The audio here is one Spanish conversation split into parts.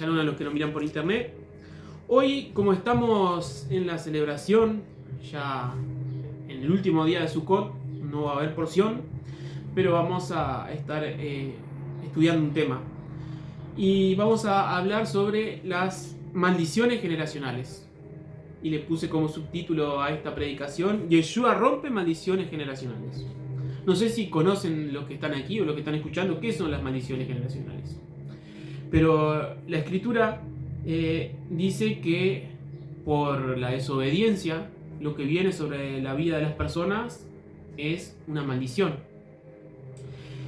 Shalom a los que nos miran por internet. Hoy, como estamos en la celebración, ya en el último día de Sukkot, no va a haber porción, pero vamos a estar estudiando un tema. Y vamos a hablar sobre las maldiciones generacionales. Y le puse como subtítulo a esta predicación: Yeshua rompe maldiciones generacionales. No sé si conocen los que están aquí o los que están escuchando qué son las maldiciones generacionales. Pero la escritura dice que por la desobediencia, lo que viene sobre la vida de las personas es una maldición.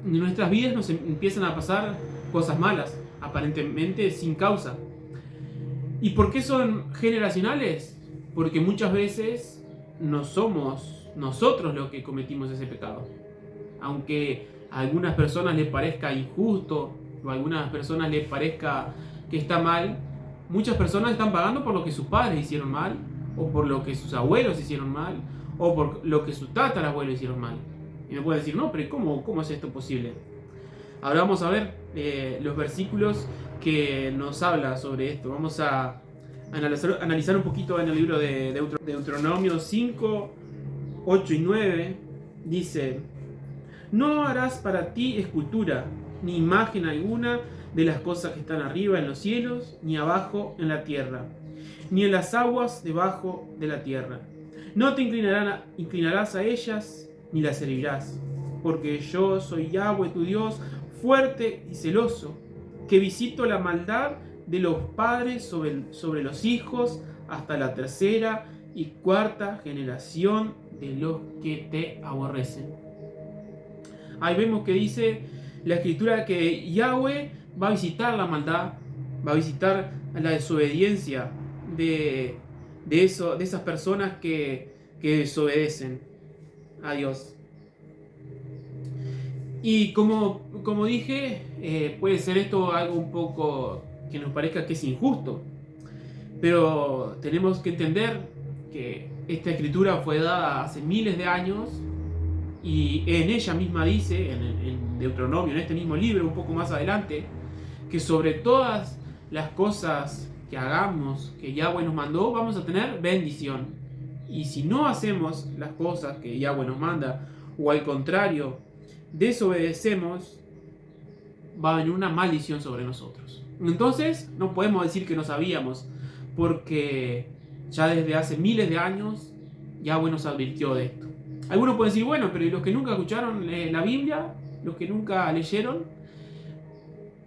En nuestras vidas nos empiezan a pasar cosas malas, aparentemente sin causa. ¿Y por qué son generacionales? Porque muchas veces no somos nosotros los que cometimos ese pecado. Aunque a algunas personas les parezca injusto, o a algunas personas les parezca que está mal, muchas personas están pagando por lo que sus padres hicieron mal, o por lo que sus abuelos hicieron mal, o por lo que sus tatarabuelos hicieron mal. Y me pueden decir, no, pero ¿cómo es esto posible? Ahora vamos a ver los versículos que nos habla sobre esto. Vamos a analizar un poquito en el libro de Deuteronomio 5, 8 y 9. Dice: no harás para ti escultura, ni imagen alguna de las cosas que están arriba en los cielos, ni abajo en la tierra, ni en las aguas debajo de la tierra. No te inclinarás a ellas, ni las servirás, porque yo soy Yahweh tu Dios, fuerte y celoso, que visito la maldad de los padres sobre los hijos hasta la tercera y cuarta generación de los que te aborrecen. Ahí vemos que dice la escritura que Yahweh va a visitar la maldad, va a visitar la desobediencia de esas personas que desobedecen a Dios. Y como dije, puede ser esto algo un poco que nos parezca que es injusto, pero tenemos que entender que esta escritura fue dada hace miles de años. Y en ella misma dice, en Deuteronomio, en este mismo libro, un poco más adelante, que sobre todas las cosas que hagamos, que Yahweh nos mandó, vamos a tener bendición. Y si no hacemos las cosas que Yahweh nos manda, o al contrario, desobedecemos, va a venir una maldición sobre nosotros. Entonces, no podemos decir que no sabíamos, porque ya desde hace miles de años, Yahweh nos advirtió de esto. Algunos pueden decir, bueno, pero ¿y los que nunca escucharon la Biblia? ¿Los que nunca leyeron?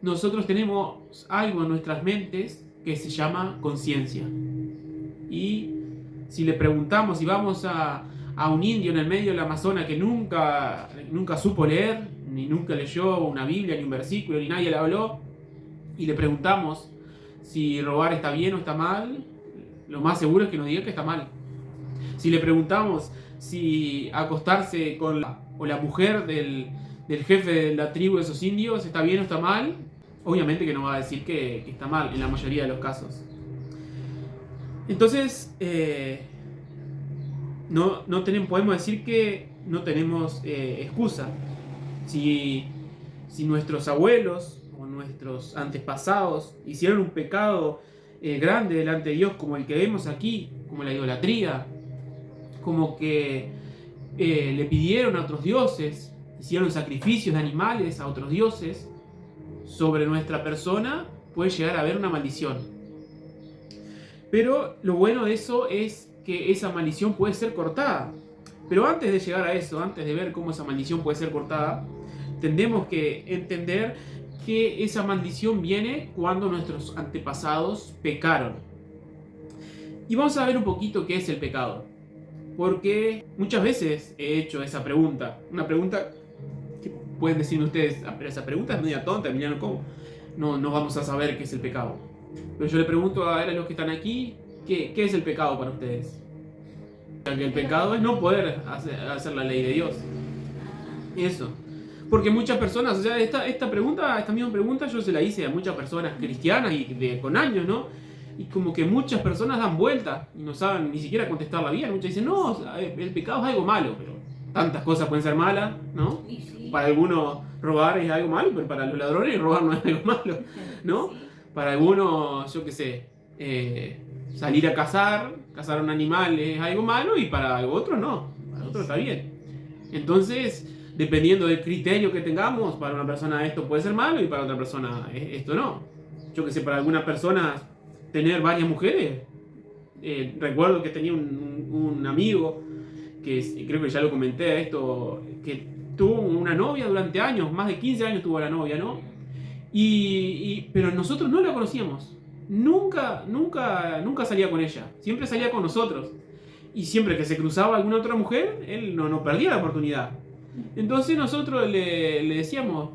Nosotros tenemos algo en nuestras mentes que se llama conciencia. Y si le preguntamos, si vamos a un indio en el medio del Amazonas que nunca supo leer, ni nunca leyó una Biblia, ni un versículo, ni nadie le habló, y le preguntamos si robar está bien o está mal, lo más seguro es que nos diga que está mal. Si le preguntamos si acostarse con la mujer del jefe de la tribu de esos indios está bien o está mal, obviamente que no va a decir que está mal en la mayoría de los casos. Entonces, podemos decir que no tenemos excusa. Si nuestros abuelos o nuestros antepasados hicieron un pecado grande delante de Dios, como el que vemos aquí, como la idolatría, como que le pidieron a otros dioses, hicieron sacrificios de animales a otros dioses, sobre nuestra persona puede llegar a haber una maldición. Pero lo bueno de eso es que esa maldición puede ser cortada. Pero antes de llegar a eso, antes de ver cómo esa maldición puede ser cortada, tenemos que entender que esa maldición viene cuando nuestros antepasados pecaron. Y vamos a ver un poquito qué es el pecado. Porque muchas veces he hecho esa pregunta. Una pregunta que pueden decirme ustedes, pero esa pregunta es media tonta, Emiliano, ¿cómo? No vamos a saber qué es el pecado. Pero yo le pregunto a los que están aquí, ¿qué es el pecado para ustedes? El pecado es no poder hacer la ley de Dios. Eso. Porque muchas personas, o sea, esta misma pregunta yo se la hice a muchas personas cristianas y con años, ¿no? Y como que muchas personas dan vuelta y no saben ni siquiera contestarla bien. Muchas dicen, no, el pecado es algo malo, pero tantas cosas pueden ser malas, ¿no? Para algunos robar es algo malo, pero para los ladrones robar no es algo malo, ¿no? Para algunos, yo qué sé, salir a cazar un animal es algo malo y para otros no, para otros está bien. Entonces, dependiendo del criterio que tengamos, para una persona esto puede ser malo y para otra persona esto no. Yo que sé, para algunas personas tener varias mujeres. Recuerdo que tenía un amigo, creo que ya lo comenté esto, que tuvo una novia durante años, más de 15 años tuvo la novia, ¿no? Pero nosotros no la conocíamos. Nunca salía con ella. Siempre salía con nosotros. Y siempre que se cruzaba alguna otra mujer, él no perdía la oportunidad. Entonces nosotros le decíamos,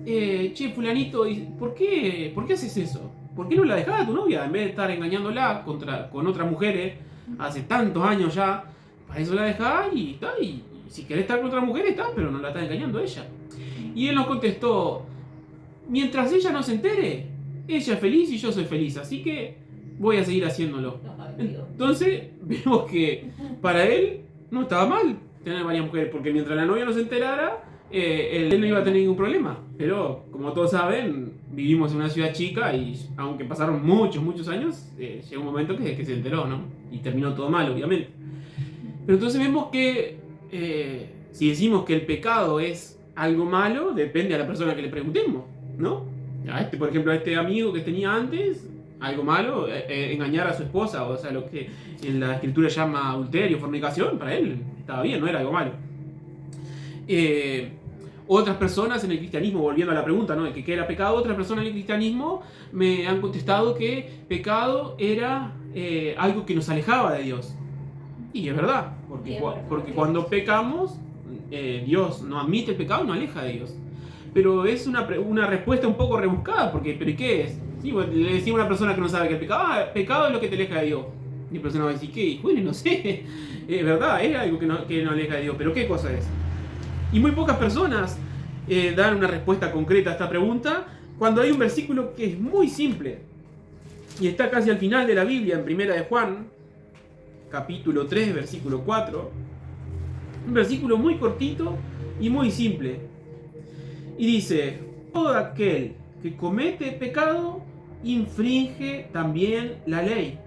che, fulanito, ¿por qué haces eso? ¿Por qué no la dejás a tu novia? En vez de estar engañándola con otras mujeres hace tantos años ya, para eso la dejás y está. Y si querés estar con otra mujer, está, pero no la estás engañando a ella. Y él nos contestó, mientras ella no se entere, ella es feliz y yo soy feliz, así que voy a seguir haciéndolo. Entonces vemos que para él no estaba mal tener varias mujeres, porque mientras la novia no se enterara, él no iba a tener ningún problema. Pero como todos saben, vivimos en una ciudad chica y aunque pasaron muchos años, llegó un momento que se enteró, ¿no? Y terminó todo mal, obviamente. Pero entonces vemos que si decimos que el pecado es algo malo, depende a la persona que le preguntemos, ¿no? Por ejemplo, a este amigo que tenía antes, algo malo, engañar a su esposa, o sea, lo que en la escritura llama adulterio, fornicación, para él estaba bien, no era algo malo. Otras personas en el cristianismo, volviendo a la pregunta, ¿no? ¿Qué era pecado? Otras personas en el cristianismo me han contestado que pecado era algo que nos alejaba de Dios. Y es verdad, porque cuando pecamos, Dios no admite el pecado y nos aleja de Dios. Pero es una respuesta un poco rebuscada, ¿pero qué es? Sí, le decimos a una persona que no sabe que el pecado es lo que te aleja de Dios. Y la persona va a decir, ¿qué? Bueno, no sé, es verdad, es algo que nos aleja de Dios, pero ¿qué cosa es? Y muy pocas personas dan una respuesta concreta a esta pregunta cuando hay un versículo que es muy simple y está casi al final de la Biblia, en Primera de Juan, capítulo 3, versículo 4. Un versículo muy cortito y muy simple. Y dice, todo aquel que comete pecado infringe también la ley,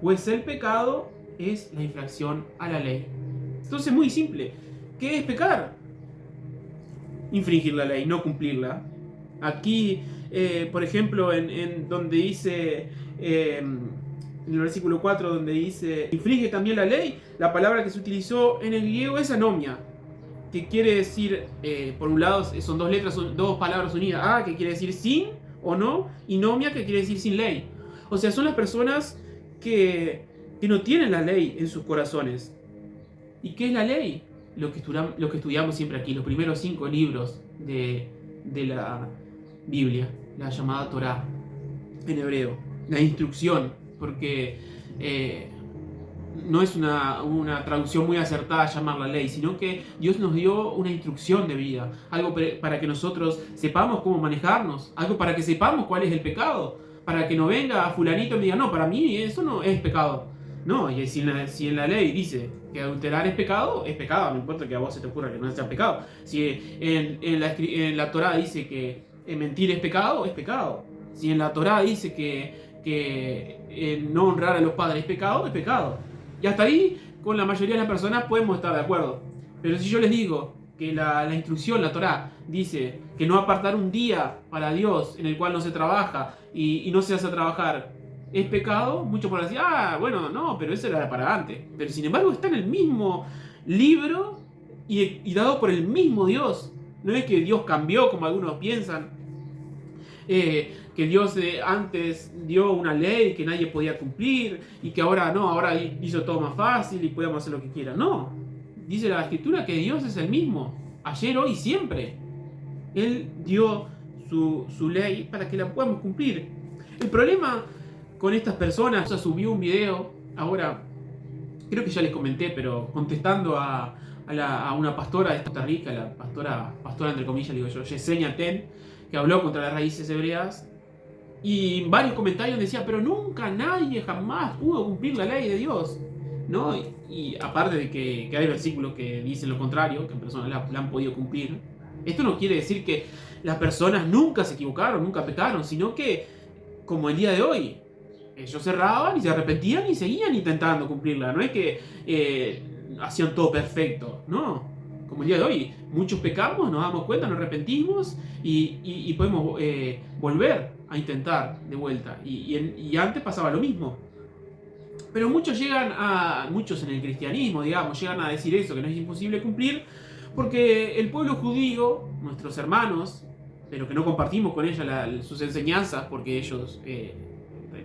pues el pecado es la infracción a la ley. Entonces, muy simple. ¿Qué es pecar? Infringir la ley, no cumplirla. Aquí, por ejemplo, en donde dice, en el versículo 4, donde dice, infringe también la ley, la palabra que se utilizó en el griego es anomia, que quiere decir, por un lado, son dos letras, son dos palabras unidas, que quiere decir sin o no, y nomia, que quiere decir sin ley. O sea, son las personas que no tienen la ley en sus corazones. ¿Y qué es la ley? Lo que estudiamos siempre aquí, los primeros 5 libros de la Biblia, la llamada Torá en hebreo, la instrucción, porque no es una traducción muy acertada llamarla ley, sino que Dios nos dio una instrucción de vida, algo para que nosotros sepamos cómo manejarnos, algo para que sepamos cuál es el pecado, para que no venga a fulanito y me diga, no, para mí eso no es pecado. No, y si en la ley dice que adulterar es pecado, no importa que a vos se te ocurra que no sea pecado. Si en la Torá dice que mentir es pecado, es pecado. Si en la Torá dice que no honrar a los padres es pecado, es pecado. Y hasta ahí, con la mayoría de las personas podemos estar de acuerdo. Pero si yo les digo que la instrucción, la Torá, dice que no apartar un día para Dios en el cual no se trabaja y no se hace trabajar, ¿es pecado? Muchos podrán decir, bueno, no, pero eso era para antes. Pero sin embargo está en el mismo libro y dado por el mismo Dios. No es que Dios cambió como algunos piensan, que Dios antes dio una ley que nadie podía cumplir y que ahora no, ahora hizo todo más fácil y podemos hacer lo que quiera. No, dice la Escritura que Dios es el mismo, ayer, hoy y siempre. Él dio su ley para que la podamos cumplir. El problema con estas personas, subió un video, ahora creo que ya les comenté, pero contestando a una pastora de Costa Rica, la pastora entre comillas, digo yo, Yesenia Ten, que habló contra las raíces hebreas, y varios comentarios decían, pero nunca nadie jamás pudo cumplir la ley de Dios, ¿no? Y aparte de que hay versículos que dicen lo contrario, que personas la han podido cumplir, esto no quiere decir que las personas nunca se equivocaron, nunca pecaron, sino que como el día de hoy. Ellos cerraban y se arrepentían y seguían intentando cumplirla. No es que hacían todo perfecto, no. Como el día de hoy, muchos pecamos, nos damos cuenta, nos arrepentimos y podemos volver a intentar de vuelta. Y antes pasaba lo mismo. Pero muchos en el cristianismo, digamos, llegan a decir eso, que no es imposible cumplir, porque el pueblo judío, nuestros hermanos, pero que no compartimos con ellos sus enseñanzas, porque ellos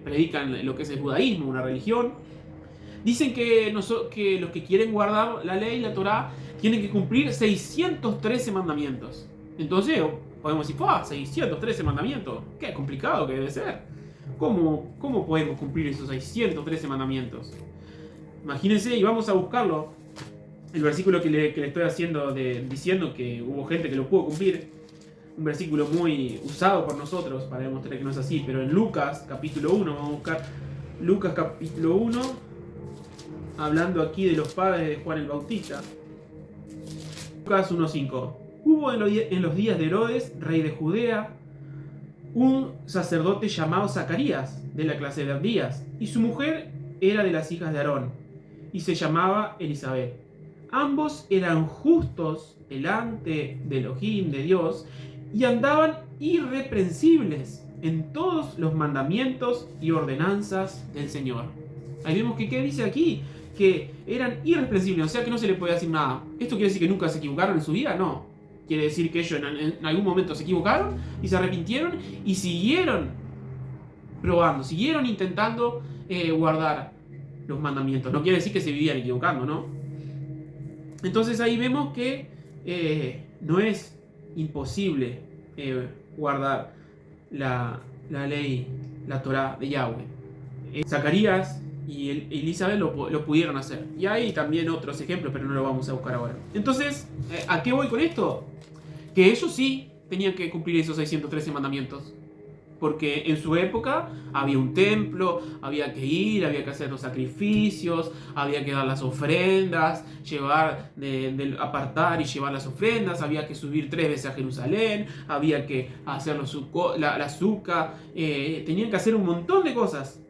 predican lo que es el judaísmo, una religión, dicen que los que quieren guardar la ley, la Torá, tienen que cumplir 613 mandamientos. Entonces podemos decir, 613 mandamientos, qué complicado que debe ser. ¿Cómo podemos cumplir esos 613 mandamientos? Imagínense, y vamos a buscarlo, el versículo que le estoy diciendo que hubo gente que lo pudo cumplir, un versículo muy usado por nosotros para demostrar que no es así, pero en Lucas capítulo 1, vamos a buscar Lucas capítulo 1, hablando aquí de los padres de Juan el Bautista. Lucas 1:5. Hubo en los días de Herodes, rey de Judea, un sacerdote llamado Zacarías, de la clase de Abías, y su mujer era de las hijas de Aarón, y se llamaba Elizabeth. Ambos eran justos delante de Elohim, de Dios, y andaban irreprensibles en todos los mandamientos y ordenanzas del Señor. Ahí vemos que, ¿qué dice aquí? Que eran irreprensibles, o sea que no se le puede decir nada. ¿Esto quiere decir que nunca se equivocaron en su vida? No. Quiere decir que ellos en algún momento se equivocaron y se arrepintieron y siguieron probando, siguieron intentando guardar los mandamientos. No quiere decir que se vivían equivocando, ¿no? Entonces ahí vemos que no es imposible guardar la ley, la Torá de Yahweh. Zacarías y Elizabeth lo pudieron hacer. Y hay también otros ejemplos, pero no lo vamos a buscar ahora. Entonces, ¿a qué voy con esto? Que ellos sí tenían que cumplir esos 613 mandamientos. Porque en su época había un templo, había que ir, había que hacer los sacrificios, había que dar las ofrendas, apartar y llevar las ofrendas, había que subir 3 veces a Jerusalén, había que hacer la azúcar, tenían que hacer un montón de cosas.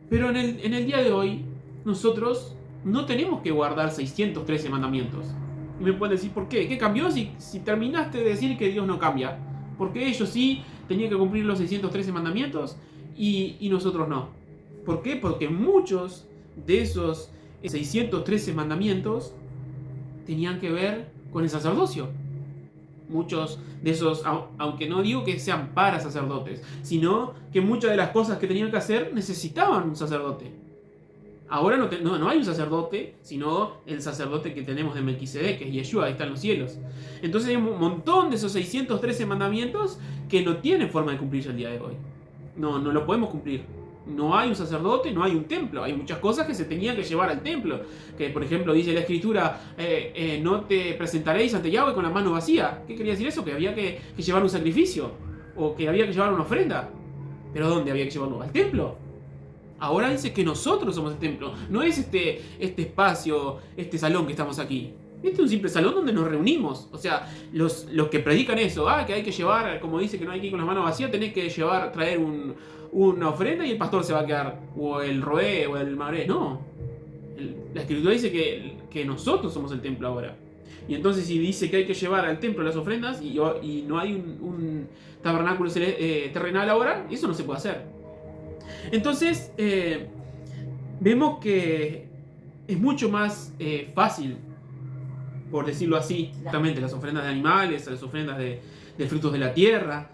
Pero en el día de hoy, nosotros no tenemos que guardar 613 mandamientos. Y me pueden decir, ¿por qué? ¿Qué cambió si terminaste de decir que Dios no cambia? Porque ellos sí tenían que cumplir los 613 mandamientos y nosotros no. ¿Por qué? Porque muchos de esos 613 mandamientos tenían que ver con el sacerdocio. Muchos de esos, aunque no digo que sean para sacerdotes, sino que muchas de las cosas que tenían que hacer necesitaban un sacerdote. Ahora no hay un sacerdote, sino el sacerdote que tenemos de Melquisedec, que es Yeshua, ahí está en los cielos. Entonces hay un montón de esos 613 mandamientos que no tienen forma de cumplirse el día de hoy. No lo podemos cumplir. No hay un sacerdote, no hay un templo. Hay muchas cosas que se tenían que llevar al templo. Que, por ejemplo, dice la Escritura, no te presentaréis ante Yahweh con la mano vacía. ¿Qué quería decir eso? Que había que llevar un sacrificio. O que había que llevar una ofrenda. ¿Pero dónde había que llevarlo? ¿Al templo? Ahora dice que nosotros somos el templo. No es este espacio, este salón que estamos aquí. Este es un simple salón donde nos reunimos. O sea, los que predican eso, que hay que llevar, como dice que no hay que ir con las manos vacías, tenés que traer una ofrenda y el pastor se va a quedar. O el roé o el maré. No. La Escritura dice que nosotros somos el templo ahora. Y entonces si dice que hay que llevar al templo las ofrendas y no hay un tabernáculo terrenal ahora, eso no se puede hacer. Entonces, vemos que es mucho más fácil, por decirlo así, justamente las ofrendas de animales, las ofrendas de frutos de la tierra,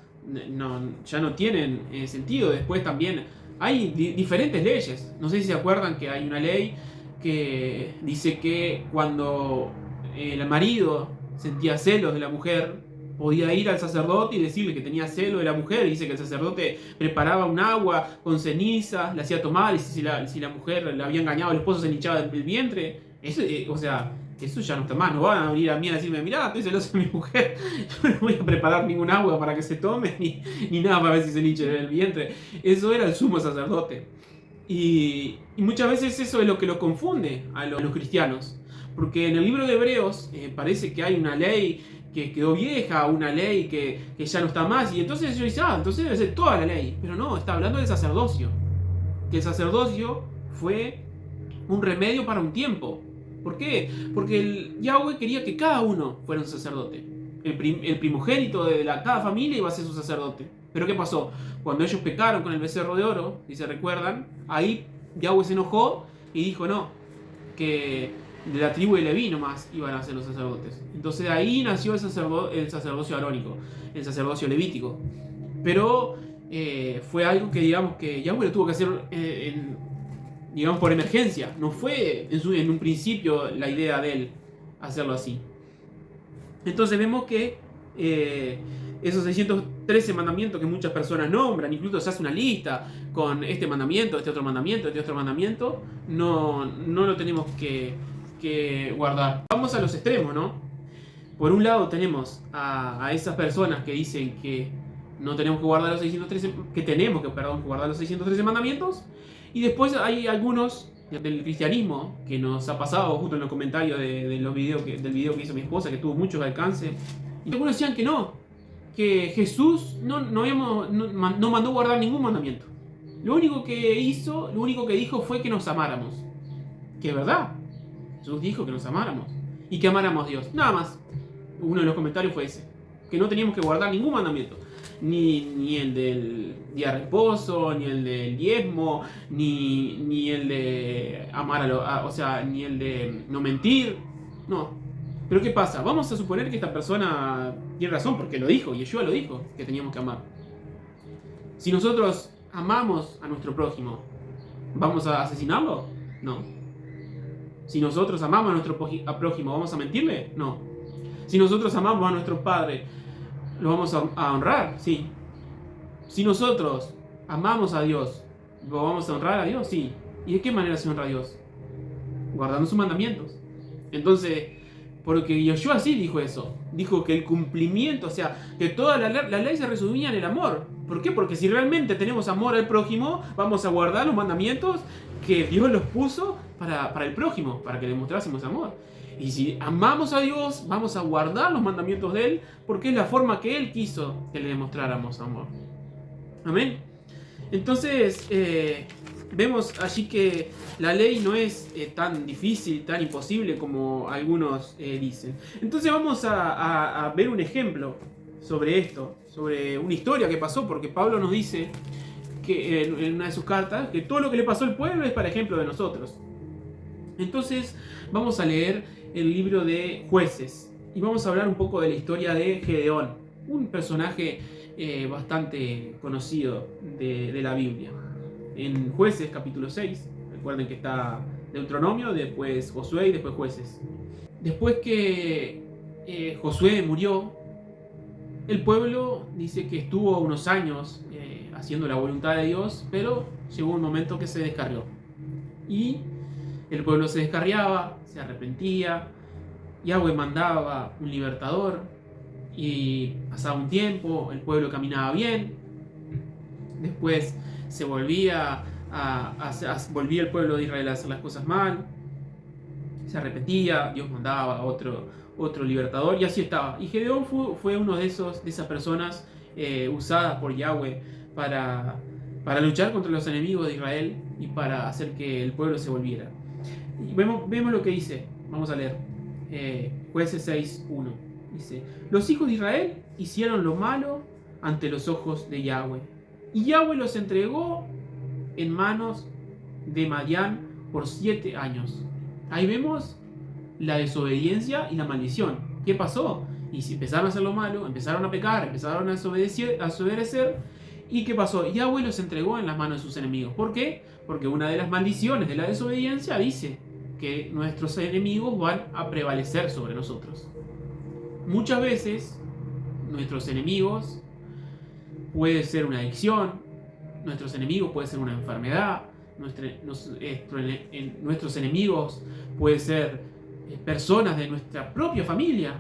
ya no tienen sentido. Después también hay diferentes leyes. No sé si se acuerdan que hay una ley que dice que cuando el marido sentía celos de la mujer, podía ir al sacerdote y decirle que tenía celo de la mujer. Dice que el sacerdote preparaba un agua con ceniza, le hacía tomar, y si la mujer le había engañado, el esposo se le hinchaba el vientre. Eso ya no está más. No van a venir a mí a decirme, mirá, estoy celoso de mi mujer, yo no voy a preparar ningún agua para que se tome, ni nada para ver si se le hincha el vientre. Eso era el sumo sacerdote. Y muchas veces eso es lo que lo confunde a los cristianos. Porque en el libro de Hebreos parece que hay una ley que quedó vieja, una ley que ya no está más, y entonces ellos dicen, entonces debe ser toda la ley. Pero no, está hablando del sacerdocio. Que el sacerdocio fue un remedio para un tiempo. ¿Por qué? Porque el Yahweh quería que cada uno fuera un sacerdote. El primogénito de cada familia iba a ser su sacerdote. Pero ¿qué pasó? Cuando ellos pecaron con el becerro de oro, si se recuerdan, ahí Yahweh se enojó y dijo no, que de la tribu de Leví nomás iban a ser los sacerdotes. Entonces de ahí nació el sacerdocio arónico, el sacerdocio levítico. Pero fue algo que digamos que Yahweh lo tuvo que hacer digamos por emergencia. No fue en un principio la idea de él hacerlo así. Entonces vemos que esos 613 mandamientos que muchas personas nombran, incluso se hace una lista con este mandamiento, este otro mandamiento, no lo tenemos que guardar. Vamos a los extremos, ¿no? Por un lado tenemos a esas personas que dicen que no tenemos que guardar los 613, que tenemos que guardar los 613 mandamientos, y después hay algunos del cristianismo que nos ha pasado justo en los comentarios del video que hizo mi esposa, que tuvo muchos alcances, y algunos decían que no, que Jesús no mandó guardar ningún mandamiento. Lo único que dijo fue que nos amáramos. Que es verdad, Jesús dijo que nos amáramos y que amáramos a Dios, nada más. Uno de los comentarios fue ese, que no teníamos que guardar ningún mandamiento. Ni el del día de reposo, ni el del diezmo, ni el de amar ni el de no mentir. No. Pero ¿qué pasa? Vamos a suponer que esta persona tiene razón porque lo dijo, Yeshua lo dijo, que teníamos que amar. Si nosotros amamos a nuestro prójimo, ¿vamos a asesinarlo? No. Si nosotros amamos a nuestro prójimo, ¿vamos a mentirle? No. Si nosotros amamos a nuestro padre, ¿lo vamos a honrar? Sí. Si nosotros amamos a Dios, ¿lo vamos a honrar a Dios? Sí. ¿Y de qué manera se honra a Dios? Guardando sus mandamientos. Entonces, porque Yoshua sí dijo eso. Dijo que el cumplimiento, o sea, que toda la ley se resumía en el amor. ¿Por qué? Porque si realmente tenemos amor al prójimo, vamos a guardar los mandamientos que Dios los puso para el prójimo, para que le mostrásemos amor. Y si amamos a Dios, vamos a guardar los mandamientos de Él, porque es la forma que Él quiso que le demostráramos amor. Amén. Entonces, vemos allí que la ley no es tan difícil, tan imposible como algunos dicen. Entonces vamos a ver un ejemplo sobre esto, sobre una historia que pasó, porque Pablo nos dice que en una de sus cartas, que todo lo que le pasó al pueblo es para ejemplo de nosotros. Entonces vamos a leer el libro de Jueces y vamos a hablar un poco de la historia de Gedeón, un personaje bastante conocido de la Biblia. En Jueces capítulo 6, recuerden que está Deuteronomio, después Josué y después Jueces. Después que Josué murió, el pueblo dice que estuvo unos años haciendo la voluntad de Dios, pero llegó un momento que se descarrió. Y el pueblo se descarriaba, se arrepentía, Yahweh mandaba un libertador y pasaba un tiempo, el pueblo caminaba bien, después se volvía el pueblo de Israel a hacer las cosas mal, se arrepentía, Dios mandaba otro libertador y así estaba. Y Gedeón fue uno de esas personas usadas por Yahweh para luchar contra los enemigos de Israel y para hacer que el pueblo se volviera. Y vemos lo que dice, vamos a leer, Jueces 6:1. Dice: los hijos de Israel hicieron lo malo ante los ojos de Yahweh, y Yahweh los entregó en manos de Madián por 7 años. Ahí vemos la desobediencia y la maldición. ¿Qué pasó? Y si empezaron a hacer lo malo, empezaron a pecar, empezaron a desobedecer. ¿Y qué pasó? Yahweh los entregó en las manos de sus enemigos. ¿Por qué? Porque una de las maldiciones de la desobediencia dice que nuestros enemigos van a prevalecer sobre nosotros. Muchas veces nuestros enemigos puede ser una adicción, nuestros enemigos puede ser una enfermedad, nuestros enemigos pueden ser personas de nuestra propia familia.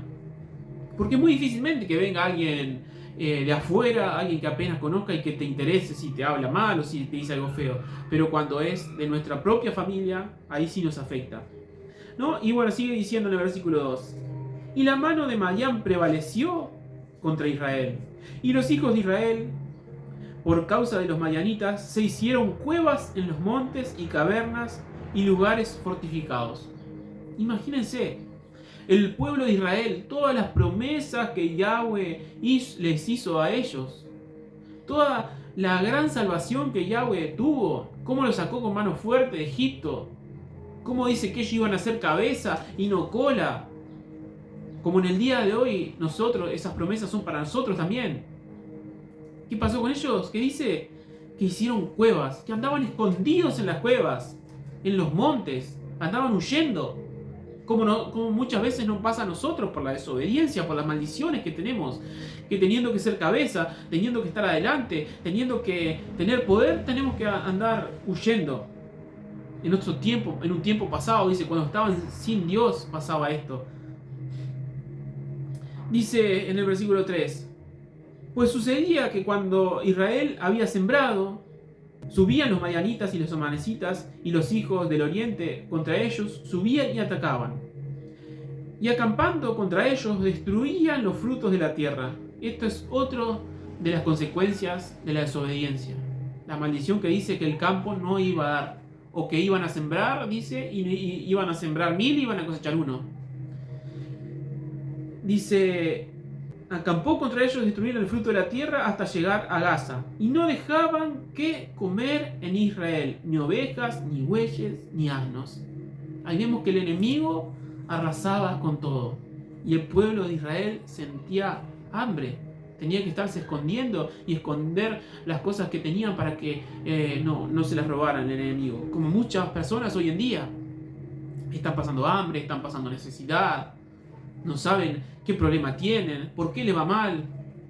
Porque es muy difícilmente que venga alguien de afuera, alguien que apenas conozca y que te interese si te habla mal o si te dice algo feo. Pero cuando es de nuestra propia familia, ahí sí nos afecta, ¿no? Y bueno, sigue diciendo en el versículo 2: Y la mano de Madián prevaleció contra Israel. Y los hijos de Israel, por causa de los madianitas, se hicieron cuevas en los montes y cavernas y lugares fortificados. Imagínense, el pueblo de Israel, todas las promesas que Yahweh les hizo a ellos, toda la gran salvación que Yahweh tuvo, cómo lo sacó con mano fuerte de Egipto, cómo dice que ellos iban a ser cabeza y no cola. Como en el día de hoy, nosotros, esas promesas son para nosotros también. ¿Qué pasó con ellos? ¿Qué dice? Que hicieron cuevas, que andaban escondidos en las cuevas, en los montes, andaban huyendo. Como muchas veces nos pasa a nosotros por la desobediencia, por las maldiciones que tenemos, que teniendo que ser cabeza, teniendo que estar adelante, teniendo que tener poder, tenemos que andar huyendo. En otro tiempo, en un tiempo pasado, dice, cuando estaban sin Dios pasaba esto. Dice en el versículo 3, pues sucedía que cuando Israel había sembrado, subían los madianitas y los amanecitas y los hijos del oriente contra ellos, subían y atacaban. Y acampando contra ellos, destruían los frutos de la tierra. Esto es otro de las consecuencias de la desobediencia. La maldición que dice que el campo no iba a dar, o que iban a sembrar, dice, y iban a sembrar 1000 y iban a cosechar 1. Dice, acampó contra ellos, destruyeron el fruto de la tierra hasta llegar a Gaza. Y no dejaban que comer en Israel, ni ovejas, ni bueyes, ni asnos. Ahí vemos que el enemigo arrasaba con todo. Y el pueblo de Israel sentía hambre. Tenía que estarse escondiendo y esconder las cosas que tenían para que no se las robaran el enemigo. Como muchas personas hoy en día. Están pasando hambre, están pasando necesidad. No saben qué problema tienen, por qué les va mal.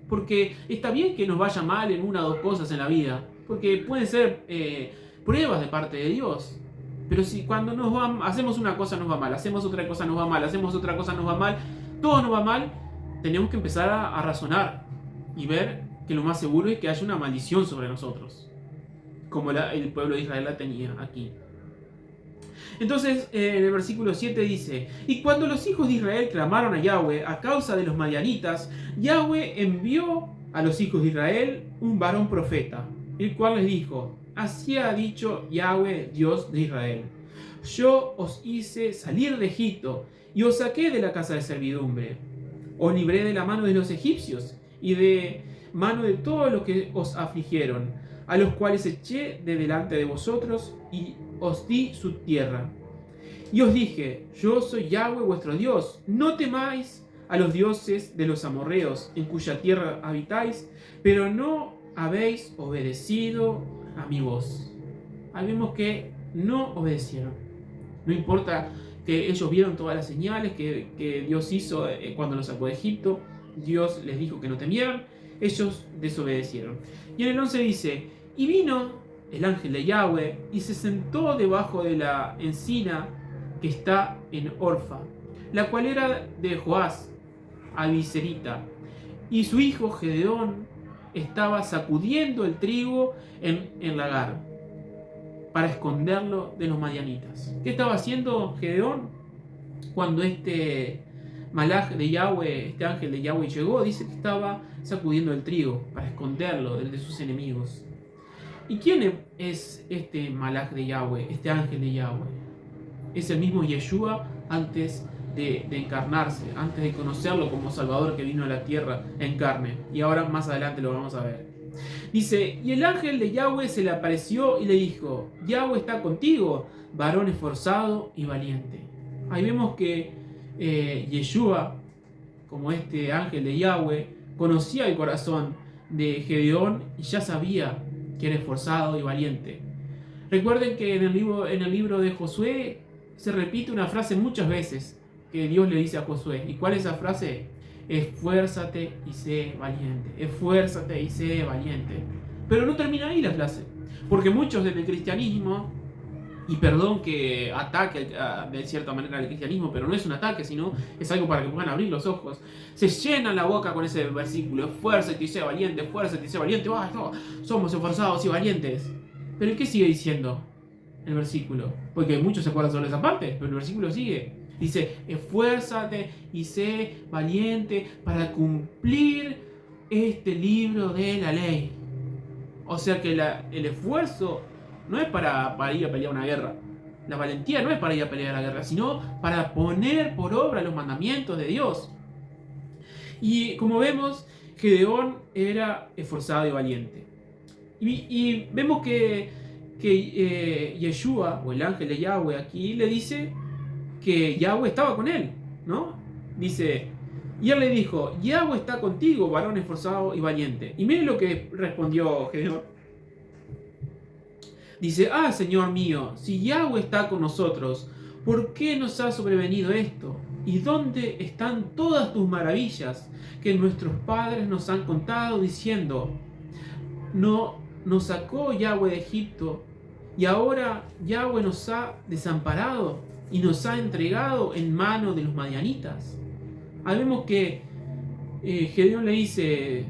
Porque está bien que nos vaya mal en una o dos cosas en la vida. Porque pueden ser pruebas de parte de Dios. Pero si cuando hacemos una cosa nos va mal, hacemos otra cosa nos va mal, hacemos otra cosa nos va mal, todo nos va mal, tenemos que empezar a razonar y ver que lo más seguro es que haya una maldición sobre nosotros. Como el pueblo de Israel la tenía aquí. Entonces, en el versículo 7 dice, y cuando los hijos de Israel clamaron a Yahweh a causa de los madianitas, Yahweh envió a los hijos de Israel un varón profeta, el cual les dijo, así ha dicho Yahweh, Dios de Israel, yo os hice salir de Egipto y os saqué de la casa de servidumbre, os libré de la mano de los egipcios y de mano de todos los que os afligieron, a los cuales eché de delante de vosotros y os di su tierra. Y os dije, yo soy Yahweh vuestro Dios, no temáis a los dioses de los amorreos, en cuya tierra habitáis, pero no habéis obedecido a mi voz. Ahí vemos que no obedecieron. No importa que ellos vieron todas las señales que Dios hizo cuando los sacó de Egipto, Dios les dijo que no temieran, ellos desobedecieron. Y en el 11 dice, y vino el ángel de Yahweh y se sentó debajo de la encina que está en Orfa, la cual era de Joás, abiserita, y su hijo Gedeón estaba sacudiendo el trigo en lagar para esconderlo de los madianitas. ¿Qué estaba haciendo Gedeón cuando este malaj de Yahweh, este ángel de Yahweh llegó? Dice que estaba sacudiendo el trigo para esconderlo de sus enemigos. ¿Y quién es este malaj de Yahweh, este ángel de Yahweh? Es el mismo Yeshua antes de encarnarse, antes de conocerlo como Salvador que vino a la tierra en carne. Y ahora más adelante lo vamos a ver. Dice, y el ángel de Yahweh se le apareció y le dijo, Yahweh está contigo, varón esforzado y valiente. Ahí vemos que Yeshua, como este ángel de Yahweh, conocía el corazón de Gedeón y ya sabía que era esforzado y valiente. Recuerden que en el libro de Josué se repite una frase muchas veces que Dios le dice a Josué. ¿Y cuál es esa frase? Esfuérzate y sé valiente. Esfuérzate y sé valiente. Pero no termina ahí la frase. Porque muchos del cristianismo, y perdón que ataque de cierta manera al cristianismo, pero no es un ataque, sino es algo para que puedan abrir los ojos, se llenan la boca con ese versículo. Esfuérzate y sé valiente, esfuérzate y sé valiente. No, somos esforzados y valientes. Pero ¿qué sigue diciendo el versículo? Porque muchos se acuerdan solo de esa parte, pero el versículo sigue. Dice, esfuérzate y sé valiente para cumplir este libro de la ley. O sea que el esfuerzo no es para ir a pelear una guerra. La valentía no es para ir a pelear la guerra, sino para poner por obra los mandamientos de Dios. Y como vemos, Gedeón era esforzado y valiente. Y vemos que Yeshua, o el ángel de Yahweh aquí, le dice que Yahweh estaba con él, ¿no? Dice, y él le dijo, Yahweh está contigo, varón esforzado y valiente. Y miren lo que respondió Gedeón. Dice, Señor mío, si Yahweh está con nosotros, ¿por qué nos ha sobrevenido esto? ¿Y dónde están todas tus maravillas que nuestros padres nos han contado diciendo, no nos sacó Yahweh de Egipto y ahora Yahweh nos ha desamparado y nos ha entregado en manos de los madianitas? Ahí vemos que Gedeón le dice,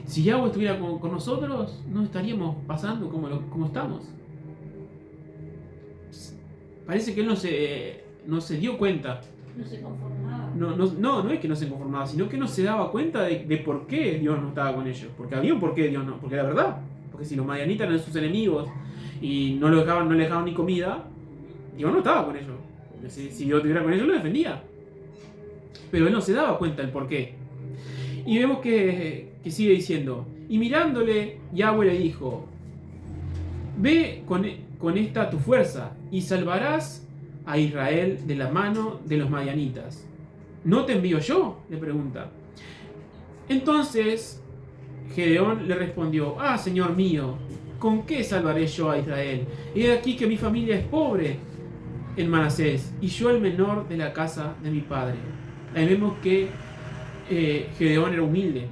si Yahweh estuviera con nosotros, no estaríamos pasando como estamos. Parece que él no se dio cuenta. No se conformaba. No es que no se conformaba, sino que no se daba cuenta de por qué Dios no estaba con ellos. Porque había un por qué Dios no. Porque era verdad. Porque si los madianitas eran sus enemigos y no le dejaban ni comida, Dios no estaba con ellos. Porque si Dios estuviera con ellos, lo defendía. Pero él no se daba cuenta del por qué. Y vemos que sigue diciendo, y mirándole, Yahweh le dijo, ve con esta tu fuerza y salvarás a Israel de la mano de los madianitas. ¿No te envío yo?, le pregunta. Entonces Gedeón le respondió, Señor mío, ¿con qué salvaré yo a Israel? He aquí que mi familia es pobre en Manasés y yo el menor de la casa de mi padre. Ahí vemos que Gedeón era humilde,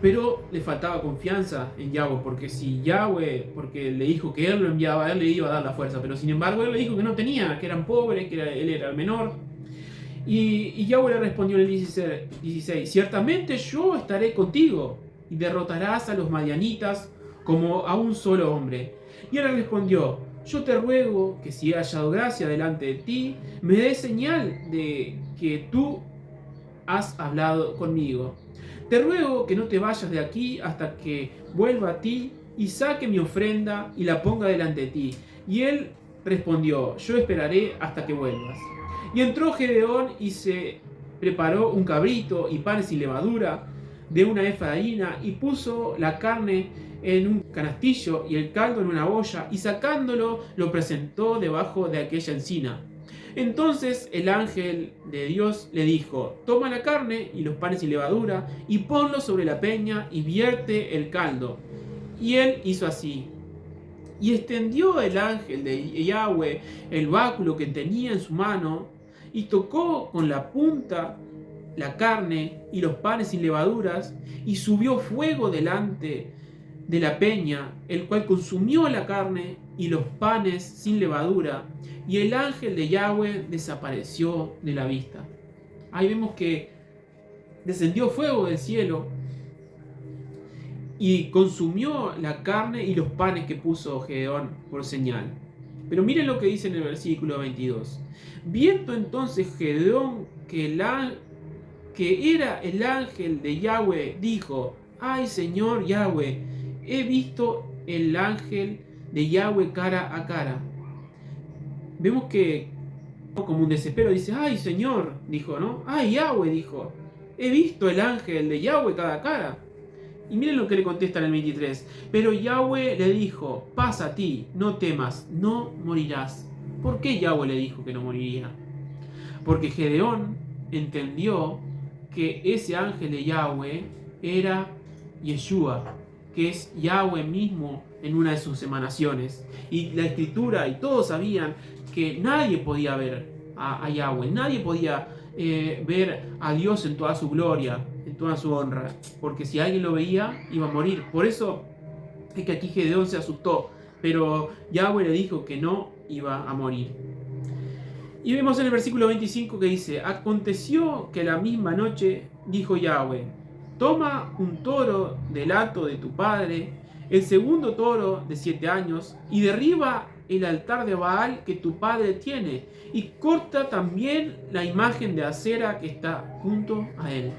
pero le faltaba confianza en Yahweh, porque si Yahweh, porque le dijo que él lo enviaba, él le iba a dar la fuerza, pero sin embargo él le dijo que no tenía, que eran pobres, que él era el menor. Y Yahweh le respondió en el 16, ciertamente yo estaré contigo y derrotarás a los madianitas como a un solo hombre. Y él le respondió, yo te ruego que si he hallado gracia delante de ti, me des señal de que tú has hablado conmigo. Te ruego que no te vayas de aquí hasta que vuelva a ti y saque mi ofrenda y la ponga delante de ti. Y él respondió, yo esperaré hasta que vuelvas. Y entró Gedeón y se preparó un cabrito y panes sin levadura de una efa de harina y puso la carne en un canastillo y el caldo en una olla y sacándolo lo presentó debajo de aquella encina. Entonces el ángel de Dios le dijo, toma la carne y los panes sin levadura y ponlo sobre la peña y vierte el caldo. Y él hizo así. Y extendió el ángel de Yahweh el báculo que tenía en su mano y tocó con la punta la carne y los panes sin levaduras y subió fuego delante de la peña, el cual consumió la carne y los panes sin levadura, y el ángel de Yahweh desapareció de la vista. Ahí vemos que descendió fuego del cielo y consumió la carne y los panes que puso Gedeón por señal. Pero miren lo que dice en el versículo 22. Viendo entonces Gedeón que era el ángel de Yahweh, dijo, ay Señor Yahweh, he visto el ángel de Yahweh cara a cara. Vemos que como un desespero dice, ay Señor, dijo, ¿no? Ay Yahweh, dijo, he visto el ángel de Yahweh cara a cara. Y miren lo que le contesta en el 23. Pero Yahweh le dijo, pasa a ti, no temas, no morirás. ¿Por qué Yahweh le dijo que no moriría? Porque Gedeón entendió que ese ángel de Yahweh era Yeshua, que es Yahweh mismo en una de sus emanaciones. Y la escritura y todos sabían que nadie podía ver a Yahweh, nadie podía ver a Dios en toda su gloria, en toda su honra, porque si alguien lo veía iba a morir. Por eso es que aquí Gedeón se asustó, pero Yahweh le dijo que no iba a morir. Y vemos en el versículo 25 que dice, aconteció que la misma noche dijo Yahweh, toma un toro del hato de tu padre, el segundo toro de 7 años, y derriba el altar de Baal que tu padre tiene y corta también la imagen de acera que está junto a él.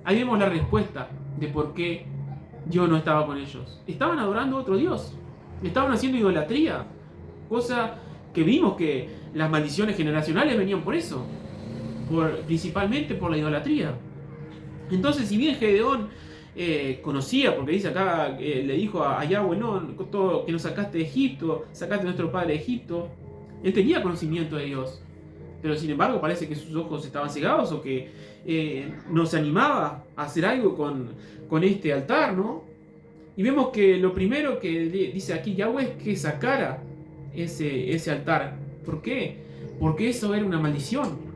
Ahí vemos la respuesta de por qué Dios no estaba con ellos. Estaban adorando a otro Dios. Estaban haciendo idolatría. Cosa que vimos que las maldiciones generacionales venían por eso. Principalmente por la idolatría. Entonces, si bien Gedeón conocía, porque dice acá, le dijo a Yahweh, no, todo que nos sacaste de Egipto, sacaste a nuestro padre de Egipto, él tenía conocimiento de Dios. Pero sin embargo parece que sus ojos estaban cegados o que no se animaba a hacer algo con este altar, ¿no? Y vemos que lo primero que dice aquí Yahweh es que sacara ese altar. ¿Por qué? Porque eso era una maldición.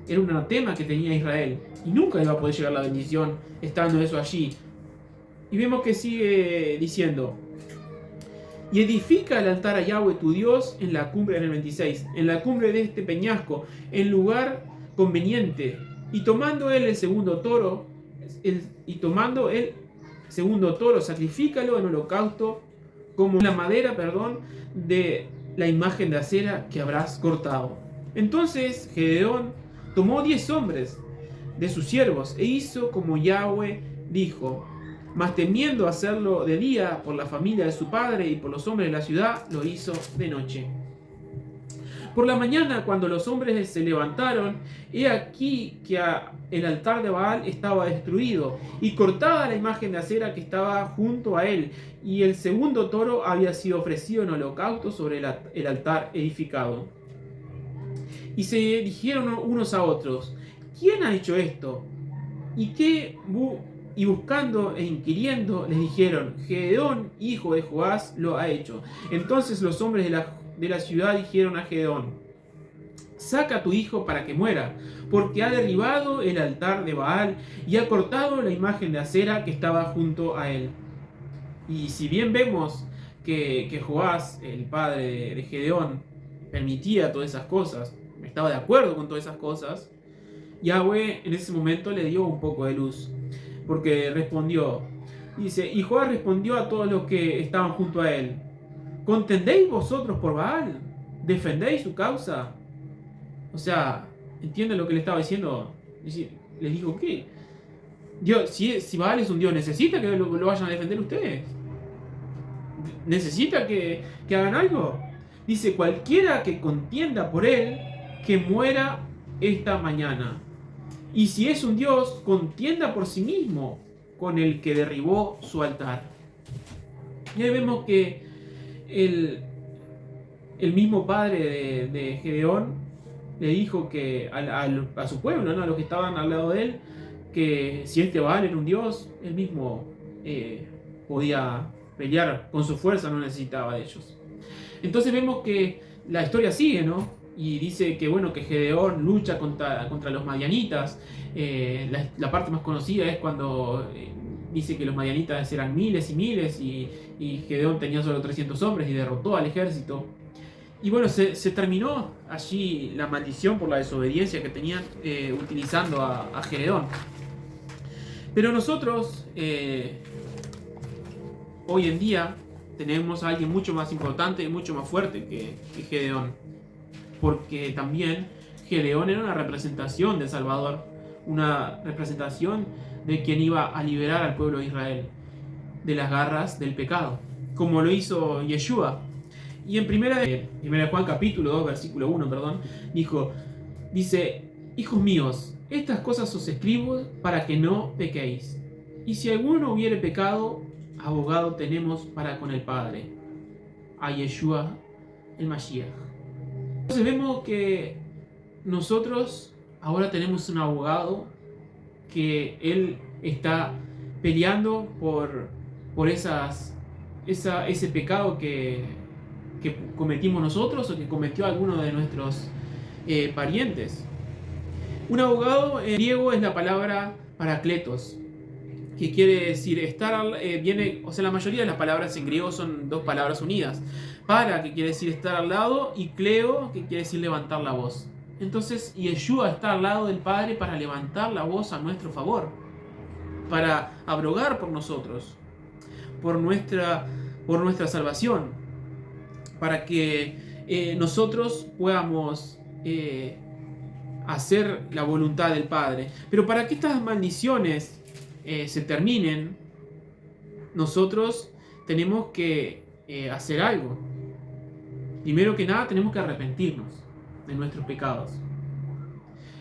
Era un anatema que tenía Israel. Y nunca iba a poder llegar la bendición estando eso allí. Y vemos que sigue diciendo: y edifica el altar a Yahweh tu Dios en la cumbre, en el 26, en la cumbre de este peñasco, en lugar conveniente. Y tomando él el segundo toro, sacrifícalo en holocausto como la madera, de la imagen de acera que habrás cortado. Entonces Gedeón tomó 10 hombres de sus siervos e hizo como Yahweh dijo. Mas temiendo hacerlo de día por la familia de su padre y por los hombres de la ciudad, lo hizo de noche. Por la mañana, cuando los hombres se levantaron, he aquí que el altar de Baal estaba destruido y cortada la imagen de acera que estaba junto a él, y el segundo toro había sido ofrecido en holocausto sobre el altar edificado. Y se dijeron unos a otros: ¿quién ha hecho esto? Y buscando e inquiriendo, les dijeron: Gedeón, hijo de Joás, lo ha hecho. Entonces los hombres de la ciudad dijeron a Gedeón: saca a tu hijo para que muera, porque ha derribado el altar de Baal y ha cortado la imagen de acera que estaba junto a él. Y si bien vemos que Joás, el padre de Gedeón, permitía todas esas cosas, estaba de acuerdo con todas esas cosas, Yahweh en ese momento le dio un poco de luz. Porque respondió, dice: y Joás respondió a todos los que estaban junto a él: ¿contendéis vosotros por Baal? ¿Defendéis su causa? O sea, ¿entienden lo que le estaba diciendo? Les dijo: ¿qué? Dios, si Baal es un Dios, ¿necesita que lo vayan a defender ustedes? ¿Necesita que hagan algo? Dice: cualquiera que contienda por él, que muera esta mañana. Y si es un Dios, contienda por sí mismo con el que derribó su altar. Y ahí vemos que el mismo padre de Gedeón le dijo que a su pueblo, ¿no? A los que estaban al lado de él, que si este Baal era un Dios, él mismo podía pelear con su fuerza, no necesitaba de ellos. Entonces vemos que la historia sigue, ¿no? Y dice que bueno, que Gedeón lucha contra los madianitas. La parte más conocida es cuando dice que los madianitas eran miles y miles y Gedeón tenía solo 300 hombres y derrotó al ejército. Y bueno, se terminó allí la maldición por la desobediencia que tenían utilizando a Gedeón. Pero nosotros hoy en día tenemos a alguien mucho más importante y mucho más fuerte que Gedeón. Porque también Gedeón era una representación del Salvador, una representación de quien iba a liberar al pueblo de Israel de las garras del pecado, como lo hizo Yeshua. Y en 1 Juan capítulo 2, versículo 1, dice: hijos míos, estas cosas os escribo para que no pequéis. Y si alguno hubiere pecado, abogado tenemos para con el Padre, a Yeshua el Mashiach. Entonces vemos que nosotros ahora tenemos un abogado que él está peleando por ese pecado que cometimos nosotros o que cometió alguno de nuestros parientes. Un abogado en griego es la palabra parakletos, que quiere decir estar, la mayoría de las palabras en griego son dos palabras unidas. Para, que quiere decir estar al lado, y cleo, que quiere decir levantar la voz. Entonces Yeshua está al lado del Padre para levantar la voz a nuestro favor, para abrogar por nosotros, por nuestra salvación. para que nosotros podamos hacer la voluntad del Padre. Pero para que estas maldiciones se terminen, nosotros tenemos que hacer algo. Primero que nada, tenemos que arrepentirnos de nuestros pecados.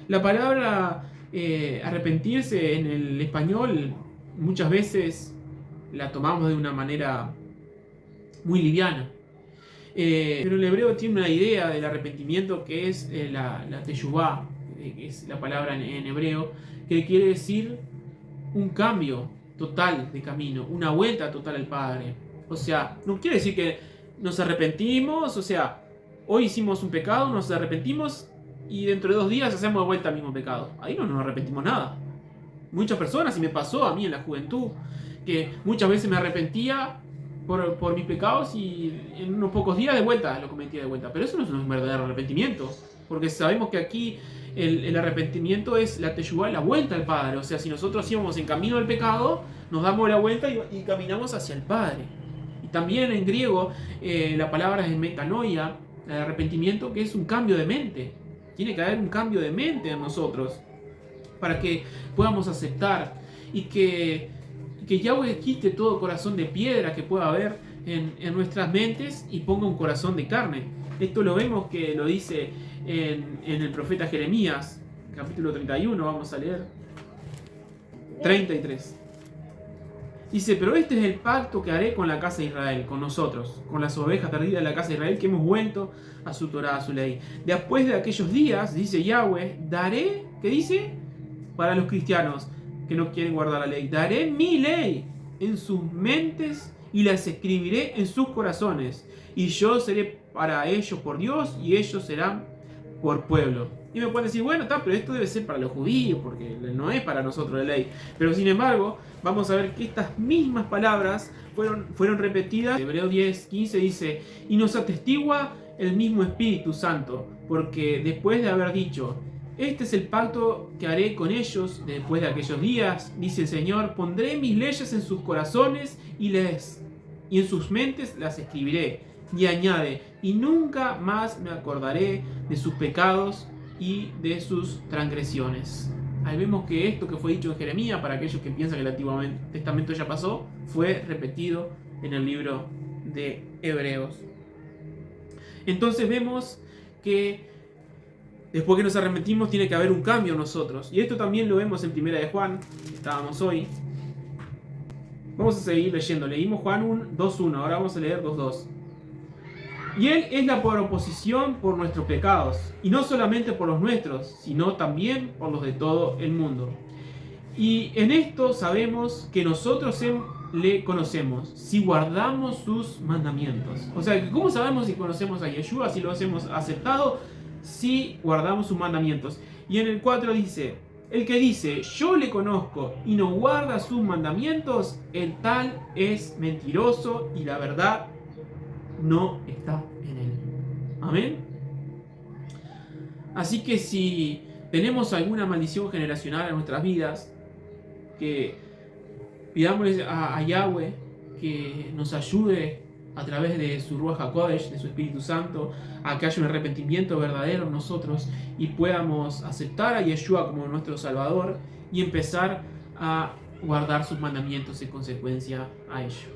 La palabra arrepentirse en el español muchas veces la tomamos de una manera muy liviana. Pero el hebreo tiene una idea del arrepentimiento que es la teshuvá, que es la palabra en hebreo, que quiere decir un cambio total de camino, una vuelta total al Padre. O sea, no quiere decir que nos arrepentimos, o sea, hoy hicimos un pecado, nos arrepentimos y dentro de 2 días hacemos de vuelta al mismo pecado. Ahí no nos arrepentimos nada. Muchas personas, y me pasó a mí en la juventud, que muchas veces me arrepentía por mis pecados y en unos pocos días de vuelta lo cometía de vuelta. Pero eso no es un verdadero arrepentimiento, porque sabemos que aquí el arrepentimiento es la teshuvá, la vuelta al Padre. O sea, si nosotros íbamos en camino al pecado, nos damos la vuelta y caminamos hacia el Padre. Y también en griego la palabra es metanoia, el arrepentimiento, que es un cambio de mente. Tiene que haber un cambio de mente en nosotros para que podamos aceptar y que Yahweh quite todo corazón de piedra que pueda haber en nuestras mentes y ponga un corazón de carne. Esto lo vemos que lo dice en el profeta Jeremías, capítulo 31, vamos a leer 33. Dice, pero este es el pacto que haré con la casa de Israel, con nosotros, con las ovejas perdidas de la casa de Israel, que hemos vuelto a su Torá, a su ley. Después de aquellos días, dice Yahweh, daré, ¿qué dice? Para los cristianos que no quieren guardar la ley, daré mi ley en sus mentes y las escribiré en sus corazones. Y yo seré para ellos por Dios y ellos serán por pueblo. Y me pueden decir, bueno, pero esto debe ser para los judíos, porque no es para nosotros la ley. Pero sin embargo, vamos a ver que estas mismas palabras fueron repetidas. Hebreos 10:15 dice, y nos atestigua el mismo Espíritu Santo, porque después de haber dicho, este es el pacto que haré con ellos después de aquellos días, dice el Señor, pondré mis leyes en sus corazones y en sus mentes las escribiré. Y añade, y nunca más me acordaré de sus pecados y de sus transgresiones. Ahí vemos que esto que fue dicho en Jeremías, para aquellos que piensan que el Antiguo Testamento ya pasó, fue repetido en el libro de Hebreos. Entonces vemos que después que nos arrepentimos tiene que haber un cambio en nosotros. Y esto también lo vemos en 1 de Juan, que estábamos hoy. Vamos a seguir leyendo. Leímos Juan 2:1, ahora vamos a leer 2:2. Y Él es la proposición por nuestros pecados, y no solamente por los nuestros, sino también por los de todo el mundo. Y en esto sabemos que nosotros le conocemos, si guardamos sus mandamientos. O sea, ¿cómo sabemos si conocemos a Yeshua, si lo hemos aceptado? Si guardamos sus mandamientos. Y en el 4 dice, el que dice, yo le conozco y no guarda sus mandamientos, el tal es mentiroso y la verdad no está en él. Amén. Así que si tenemos alguna maldición generacional en nuestras vidas, que pidámosle a Yahweh que nos ayude a través de su Ruach HaKodesh, de su Espíritu Santo, a que haya un arrepentimiento verdadero en nosotros y podamos aceptar a Yeshua como nuestro Salvador y empezar a guardar sus mandamientos en consecuencia a ello.